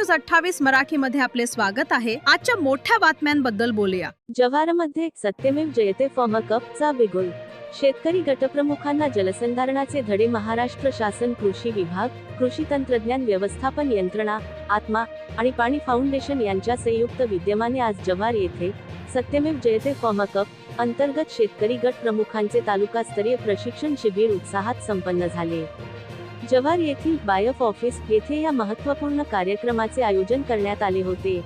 News 28 मराठीमध्ये आपले स्वागत आहे। आजच्या मोठ्या बातम्यांबद्दल बोलूया। जव्हारमध्ये सत्यमेव जयते फॉर्म कपचा बिगुल। शेतकरी गटप्रमुखांना जलसंधारणाचे धडे। महाराष्ट्र शासन कृषी विभाग, कृषी तंत्रज्ञान व्यवस्थापन यंत्रणा, आत्मा आणि पाणी फाउंडेशन यांच्या संयुक्त विद्यमाने आज जव्हार येथे सत्यमेव जयते फॉर्म कप अंतर्गत शेतकरी गट प्रमुखांचे तालुकास्तरीय प्रशिक्षण शिबिर उत्साहात संपन्न झाले। जव्हार येथील बायफ ऑफिस येथे या महत्त्वपूर्ण कार्यक्रमाचे आयोजन करण्यात आले होते।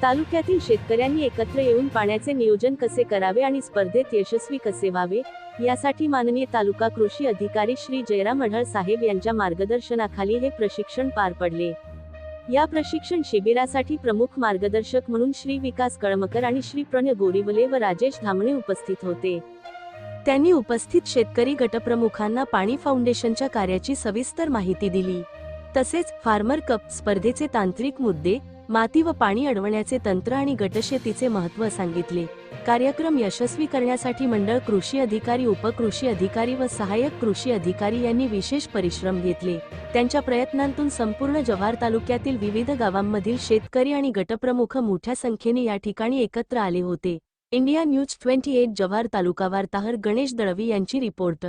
तालुक्यातील शेतकऱ्यांनी एकत्र येऊन पाण्याचे नियोजन कसे करावे आणि स्पर्धेत यशस्वी कसे व्हावे यासाठी माननीय तालुका कृषी अधिकारी श्री जयराम अढळ साहेब यांच्या मार्गदर्शनाखाली हे प्रशिक्षण पार पडले। या प्रशिक्षण शिबिरासाठी प्रमुख मार्गदर्शक म्हणून श्री विकास कळमकर आणि श्री प्रणय गोरिवले व राजेश धामणे उपस्थित होते। त्यांनी उपस्थित शेतकरी गटप्रमुखांना पाणी फाउंडेशनच्या कार्याची सविस्तर माहिती दिली। तसेच फार्मर कप स्पर्धेचे तांत्रिक मुद्दे, माती व पाणी अडवण्याचे तंत्र आणि गटशेतीचे महत्त्व सांगितले। कार्यक्रम यशस्वी करण्यासाठी मंडळ कृषी अधिकारी, उपकृषी अधिकारी व सहाय्यक कृषी अधिकारी यांनी विशेष परिश्रम घेतले। त्यांच्या प्रयत्नांतून संपूर्ण जव्हार तालुक्यातील विविध गावांमधील शेतकरी आणि गटप्रमुख मोठ्या संख्येने या ठिकाणी एकत्र आले होते। इंडिया न्यूज 28 जव्हार तालुका वार्ताहर गणेश दळवी यांची रिपोर्ट।